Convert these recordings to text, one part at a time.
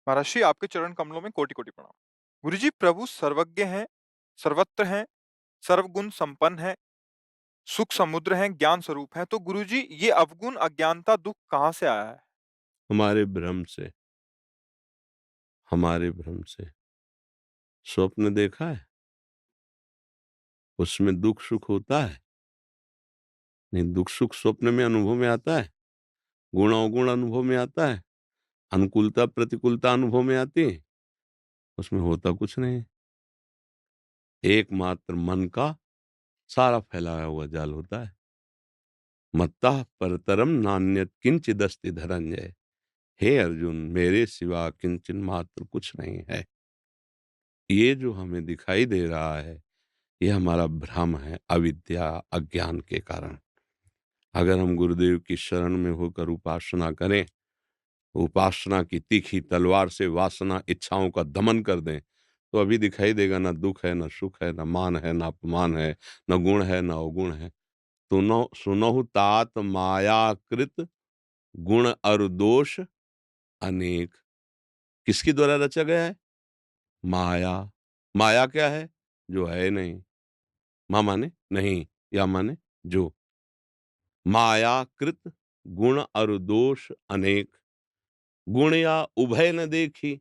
महर्षि आपके चरण कमलों में कोटि-कोटि प्रणाम। गुरुजी प्रभु सर्वज्ञ हैं, सर्वत्र हैं, सर्वगुण संपन्न हैं, सुख समुद्र हैं, ज्ञान स्वरूप हैं। तो गुरुजी ये अवगुण अज्ञानता दुःख कहाँ से आया है? हमारे भ्रम से, हमारे भ्रम से। स्वप्न देखा है? उसमें दुःख-सुख होता है? नहीं, दुःख-सुख स्वप्न में अनुभव में आता है, गुण-अवगुण अनुभव में आता है, अनुकूलता-प्रतिकूलता अनुभव में आती है, उसमें होता कुछ नहीं है। एकमात्र मन का सारा फैलाया हुआ जाल होता है। मत्तः परतरम नान्यत् किंचिदस्ति धनंजय। हे अर्जुन, मेरे सिवा किंचन मात्र कुछ नहीं है। ये जो हमें दिखाई दे रहा है, ये हमारा भ्रम है, अविद्या, अज्ञान के कारण। अगर हम गुरुदेव की शरण में होकर उपासना करें, उपासना की तीखी तलवार से वासना इच्छाओं का दमन कर दें, तो अभी दिखाई देगा ना दुःख है, ना सुख है, ना मान है, ना अपमान है, ना गुण है, ना अवगुण है। सुनहु तात मायाकृत गुण और दोष अनेक। किसके द्वारा रचा गया है? माया। माया क्या है? जो है नहीं। मा माने नहीं, या माने जो। मायाकृत गुण और दोष अनेक। गुण या उभय न देखी।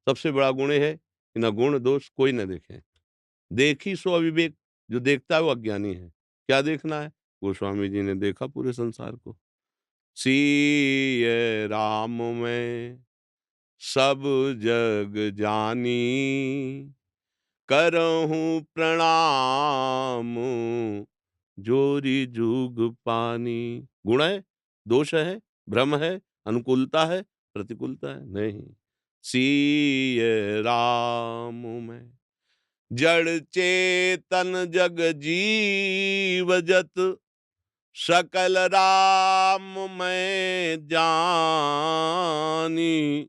सबसे बड़ा गुण है कि न गुण दोष कोई न देखे। देखी सो अविवेक। जो देखता है वो अज्ञानी है। क्या देखना है? गोस्वामी जी ने देखा पूरे संसार को। सीय राम में सब जग जानी, करहूं प्रणाम जोरी जुग पानी। गुण है, दोष है, भ्रम है, अनुकूलता है, प्रतिकूलता है नहीं। सीय राम में जड़ चेतन जग जीव जत, सकल राम में जानी।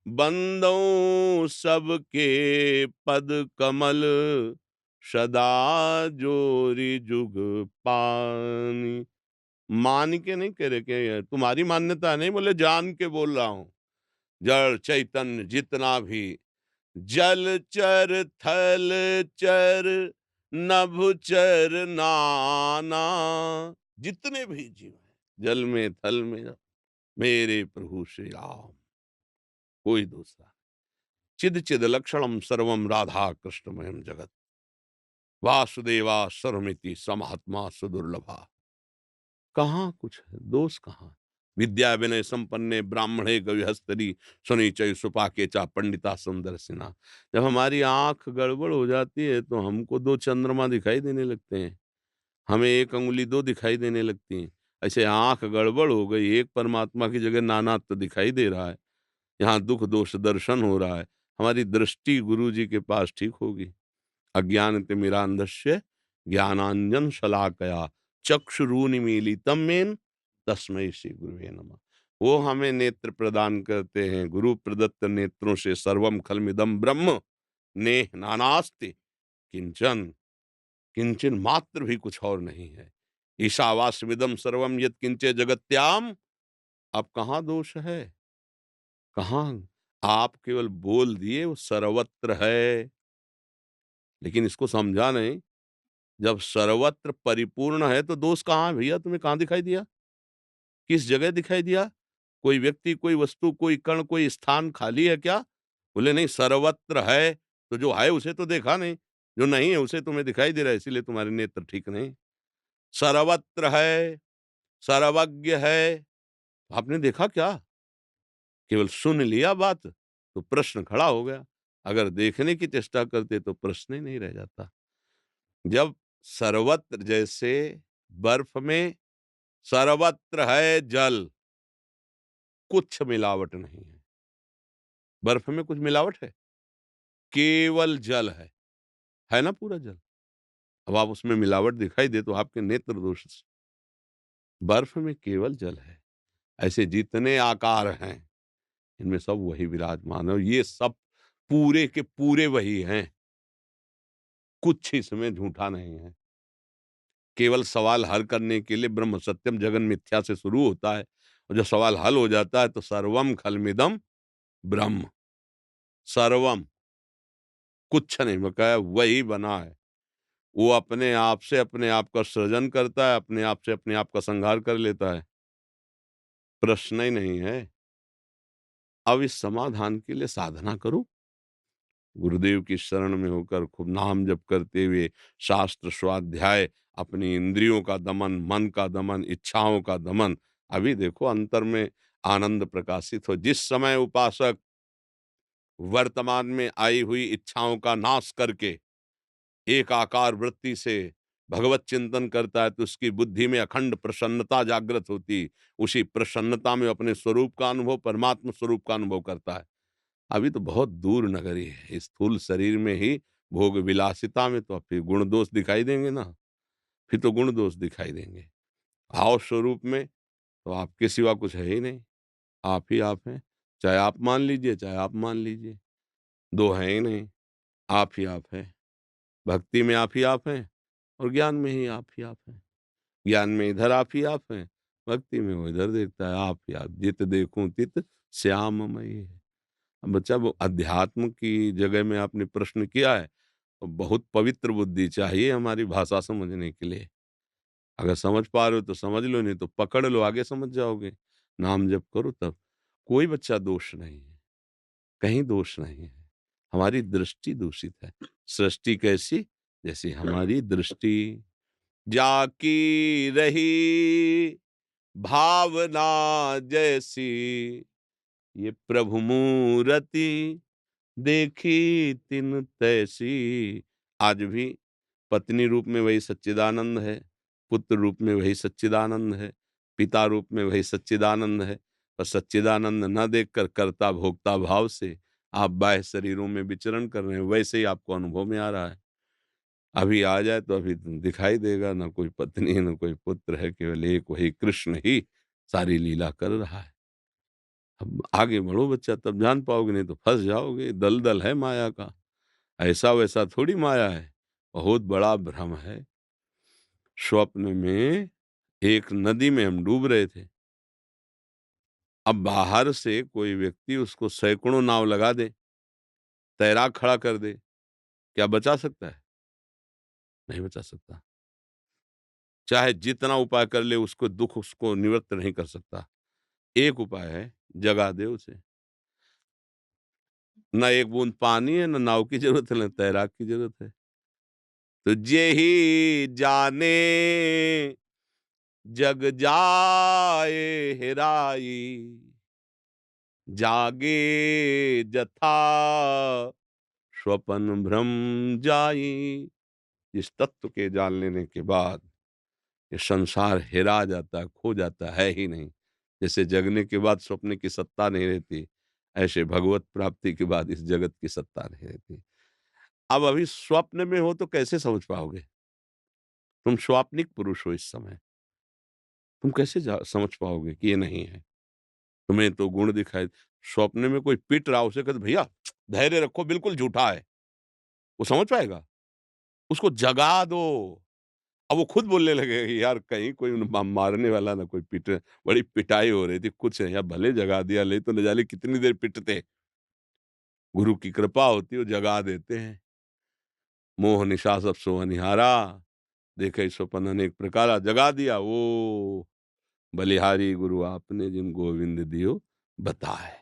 बंदों सबके पद कमल, सदा जोरी जुग पानी। मान के नहीं कह रहे कि तुम्हारी मान्यता नहीं, बोले जान के बोल रहा हूं। जड़ चैतन्य जितना भी, जल चर थल चर नभचर नाना, जितने भी जीव हैं जल में थल में, मेरे प्रभु श्री राम, कोई दूसरा। चिद चिद लक्षणम सर्वम राधा कृष्णमयम जगत, वासुदेवा सर्वमिति समात्मा सुदुर्लभा। कहाँ कुछ है, दोष कहाँ? विद्या विनय संपन्ने ब्राह्मणे गविहस्तरी, सुनी चय सुपाके चा पंडिता सुंदरसिना। जब हमारी आंख गड़बड़ हो जाती है तो हमको दो चंद्रमा दिखाई देने लगते हैं, हमें एक अंगुली दो दिखाई देने लगती हैं। ऐसे आंख गड़बड़ हो गई, एक परमात्मा की जगह नानात्व दिखाई दे रहा है, यहाँ दुख दोष दर्शन हो रहा है। हमारी दृष्टि गुरु जी के पास ठीक होगी। अज्ञानतिमिरान्धस्य ज्ञानांजन शलाकया चक्षुरुन्मीलितं येन तस्मै श्री गुरुवे नमः। वो हमें नेत्र प्रदान करते हैं। गुरु प्रदत्त नेत्रों से सर्वम खलमिदं ब्रह्म नेह नानास्ति किंचन, किंचन मात्र भी कुछ और नहीं है। ईशावास्यमिदं सर्वम यत् किंचे जगत्याम। अब कहाँ दोष है? कहाँ? आप केवल बोल दिए वो सर्वत्र है, लेकिन इसको समझा नहीं। जब सर्वत्र परिपूर्ण है तो दोष कहाँ है भैया? तुम्हें कहाँ दिखाई दिया? किस जगह दिखाई दिया? कोई व्यक्ति, कोई वस्तु, कोई कण, कोई स्थान खाली है क्या? बोले नहीं, सर्वत्र है। तो जो है उसे तो देखा नहीं, जो नहीं है उसे तुम्हें दिखाई दे रहा है, इसीलिए तुम्हारे नेत्र ठीक नहीं। सर्वत्र है, सर्वज्ञ है, आपने देखा क्या? केवल सुन लिया बात तो प्रश्न खड़ा हो गया। अगर देखने की चेष्टा करते तो प्रश्न ही नहीं रह जाता। जब सर्वत्र, जैसे बर्फ में सर्वत्र है जल, कुछ मिलावट नहीं है। बर्फ में कुछ मिलावट है? केवल जल है ना पूरा जल। अब आप उसमें मिलावट दिखाई दे तो आपके नेत्र दोष से। बर्फ में केवल जल है। ऐसे जितने आकार हैं, इनमें सब वही विराजमान है और ये सब पूरे के पूरे वही हैं। कुछ इसमें झूठा नहीं है। केवल सवाल हल करने के लिए ब्रह्म सत्यम जगन मिथ्या से शुरू होता है, और जब सवाल हल हो जाता है तो सर्वम खलमिदम ब्रह्म। सर्वम, कुछ नहीं बकाया वही बना है। वो अपने आप से अपने आप का सृजन करता है, अपने आप से अपने आप का संहार कर लेता है। प्रश्न ही नहीं है। अब इस समाधान के लिए साधना करो। गुरुदेव की शरण में होकर खूब नाम जप करते हुए शास्त्र स्वाध्याय, अपनी इंद्रियों का दमन, मन का दमन, इच्छाओं का दमन। अभी देखो अंतर में आनंद प्रकाशित हो। जिस समय उपासक वर्तमान में आई हुई इच्छाओं का नाश करके एक आकार वृत्ति से भगवत चिंतन करता है तो उसकी बुद्धि में अखंड प्रसन्नता जागृत होती। उसी प्रसन्नता में अपने स्वरूप का अनुभव, परमात्म स्वरूप का अनुभव करता है। अभी तो बहुत दूर नगरी है। इस स्थूल शरीर में ही भोग विलासिता में तो फिर गुण दोष दिखाई देंगे ना, फिर तो गुण दोष दिखाई देंगे। भाव स्वरूप में तो आपके सिवा कुछ है ही नहीं। आप ही आप हैं। चाहे आप मान लीजिए, चाहे आप मान लीजिए। 2 हैं ही नहीं। आप ही आप हैं। भक्ति में आप ही आप हैं और ज्ञान में ही आप ही आप हैं। ज्ञान में इधर आप ही आप हैं, भक्ति में वो इधर देखता है। आप ही आप। जित देखूं तित श्याममयी है। अब बच्चा वो अध्यात्म की जगह में आपने प्रश्न किया है, तो बहुत पवित्र बुद्धि चाहिए हमारी भाषा समझने के लिए। अगर समझ पा रहे हो तो समझ लो, नहीं तो पकड़ लो, आगे समझ जाओगे। नाम जप करो तब। कोई बच्चा दोष नहीं है, कहीं दोष नहीं है। हमारी दृष्टि दूषित है। सृष्टि कैसी? जैसी हमारी दृष्टि। जाकी रही भावना जैसी, ये प्रभु मूरति देखी तिन तैसी। आज भी पत्नी रूप में वही सच्चिदानंद है, पुत्र रूप में वही सच्चिदानंद है, पिता रूप में वही सच्चिदानंद है। पर सच्चिदानंद न देखकर कर्ता भोक्ता भाव से आप बाह्य शरीरों में विचरण कर रहे हैं, वैसे ही आपको अनुभव में आ रहा है। अभी आ जाए तो अभी दिखाई देगा, ना कोई पत्नी है, ना कोई पुत्र है, केवल एक वही कृष्ण ही सारी लीला कर रहा है। अब आगे बढ़ो बच्चा, तब जान पाओगे, नहीं तो फँस जाओगे। दलदल है माया का, ऐसा-वैसा थोड़ी माया है, बहुत बड़ा भ्रम है। स्वप्न में एक नदी में हम डूब रहे थे। अब बाहर से कोई व्यक्ति उसको सैकड़ों नाव लगा दे, तैराक खड़ा कर दे, क्या बचा सकता है? नहीं बचा सकता। चाहे जितना उपाय कर ले, उसको दुःख उसको निवृत्त नहीं कर सकता। एक उपाय है, जगा दे उसे। ना एक बूंद पानी है, ना नाव की ज़रूरत है, ना तैराक की ज़रूरत है। तो जेहि जाने जग जाए हेराई, जागे जथा स्वपन भ्रम जाई। इस तत्व के जान लेने के बाद ये संसार हेरा जाता है, खो जाता है ही नहीं। जैसे जगने के बाद स्वप्न की सत्ता नहीं रहती, ऐसे भगवत प्राप्ति के बाद इस जगत की सत्ता नहीं रहती। अब अभी स्वप्न में हो तो कैसे समझ पाओगे? तुम स्वाप्निक पुरुष हो इस समय। तुम कैसे समझ पाओगे कि ये नहीं है? तुम्हें तो गुण दिखाई। स्वप्न में कोई पीट रहा, उसे कहते भैया धैर्य रखो, बिल्कुल झूठा है। वो समझ पाएगा? उसको जगा दो। अब वो खुद बोलने लगे कि यार कहीं कोई मारने वाला ना कोई पीटे। बड़ी पिटाई हो रही थी, कुछ नहीं, अब भले जगा दिया, ले तो न जाने कितनी देर पिटते। गुरु की कृपा होती है, वो जगा देते हैं। मोह निशा सब सो अनिहारा, देखे स्वपन अनेक प्रकारा। जगा दिया। वो बलिहारी गुरु आपने जिन गोविंद दियो बताए।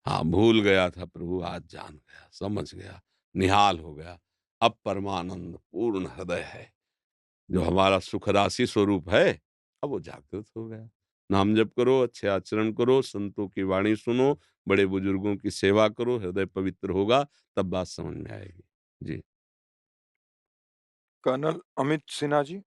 हाँ, भूल गया था प्रभु, आज जान गया, समझ गया, निहाल हो गया। अब परमानंद पूर्ण हृदय है, जो हमारा सुख राशि स्वरूप है, अब वो जागृत हो गया। नाम जप करो, अच्छे आचरण करो, संतों की वाणी सुनो, बड़े बुजुर्गों की सेवा करो, हृदय पवित्र होगा, तब बात समझ में आएगी। जी। कर्नल अमित सिन्हा जी।